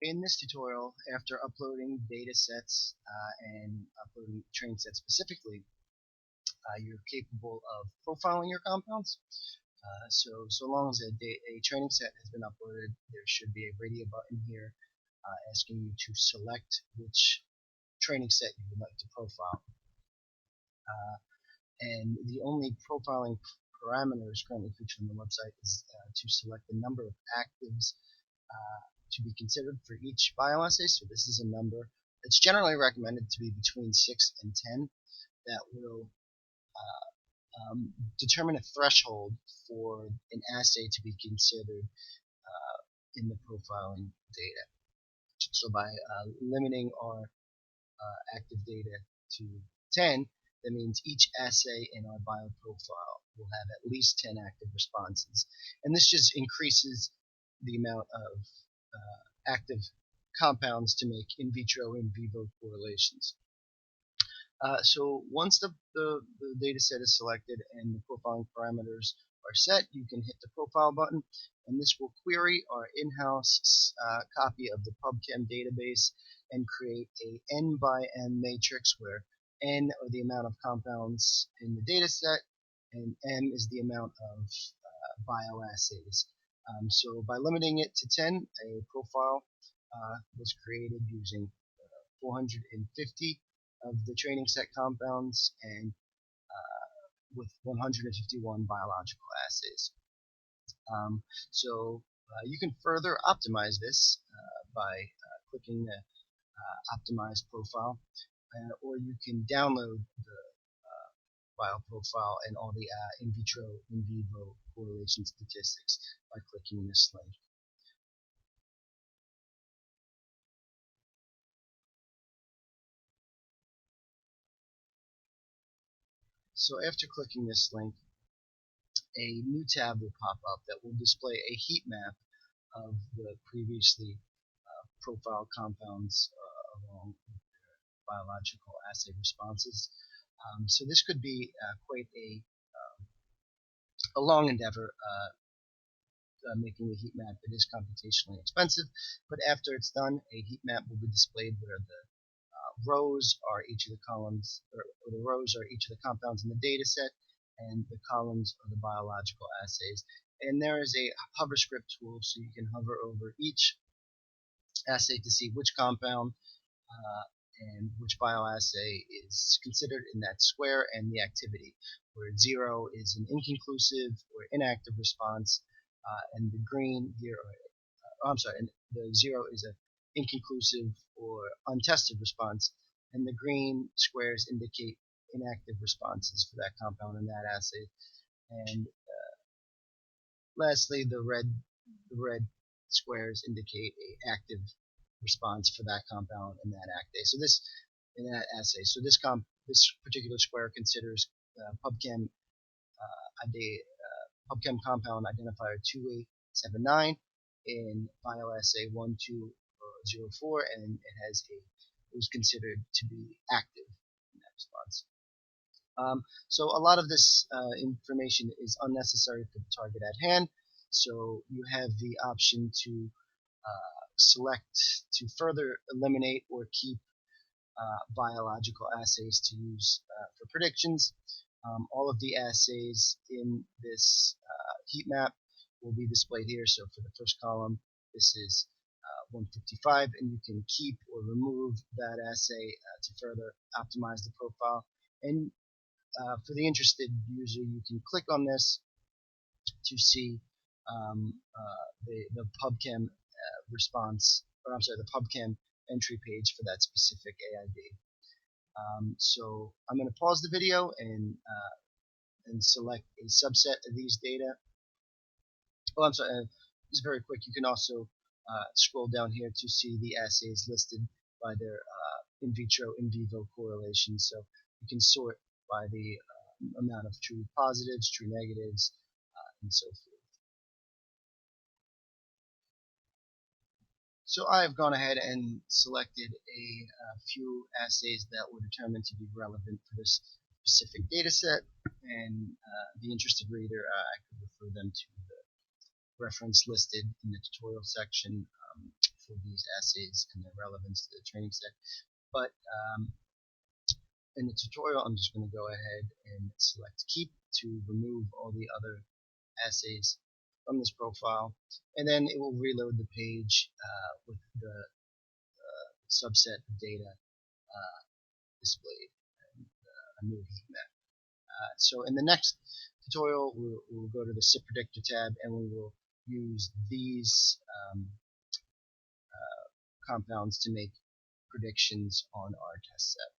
In this tutorial, after uploading data sets and uploading training sets specifically, you're capable of profiling your compounds. So long as a training set has been uploaded, there should be a radio button here asking you to select which training set you would like to profile. And the only profiling parameters currently featured on the website is to select the number of actives to be considered for each bioassay. So this is a number that's generally recommended to be between 6 and 10 that will determine a threshold for an assay to be considered in the profiling data. So by limiting our active data to 10, that means each assay in our bioprofile will have at least 10 active responses. And this just increases the amount of active compounds to make in vitro, in vivo correlations. So once the data set is selected and the profiling parameters are set, you can hit the profile button, and this will query our in-house copy of the PubChem database and create a n by n matrix where n are the amount of compounds in the data set and m is the amount of bioassays. So by limiting it to 10, a profile was created using 450 of the training set compounds and with 151 biological assays. So you can further optimize this by clicking the optimize profile, or you can download the bioprofile and all the in vitro, in vivo correlation statistics by clicking this link. So after clicking this link, a new tab will pop up that will display a heat map of the previously profiled compounds along with their biological assay responses. So this could be quite a long endeavor, making a heat map. It is computationally expensive, but after it's done, a heat map will be displayed where the rows are each of the columns, or the rows are each of the compounds in the data set, and the columns are the biological assays. And there is a hover script tool, so you can hover over each assay to see which compound and which bioassay is considered in that square and the activity, where 0 is an inconclusive or inactive response, and the green here, and the 0 is an inconclusive or untested response, and the green squares indicate inactive responses for that compound in that assay. And lastly, the red squares indicate a active response for that compound in that assay. So this particular square considers PubChem PubChem compound identifier 2879 in bioassay 1204, and it was considered to be active in that response. So a lot of this information is unnecessary for the target at hand. So you have the option to select to further eliminate or keep biological assays to use for predictions. All of the assays in this heat map will be displayed here. So for the first column, this is 155, and you can keep or remove that assay to further optimize the profile. And for the interested user, you can click on this to see the PubChem response, or I'm sorry, the PubChem entry page for that specific AID. So I'm going to pause the video and select a subset of these data. Oh, I'm sorry, just very quick, you can also scroll down here to see the assays listed by their in vitro, in vivo correlations. So you can sort by the amount of true positives, true negatives, and so forth. So I've gone ahead and selected a few assays that were determined to be relevant for this specific data set, and the interested reader, I could refer them to the reference listed in the tutorial section for the these assays and their relevance to the training set. But in the tutorial, I'm just going to go ahead and select keep to remove all the other assays from this profile, and then it will reload the page with the subset of data displayed and a new heat map. So in the next tutorial, we'll go to the SIP predictor tab, and we will use these compounds to make predictions on our test set.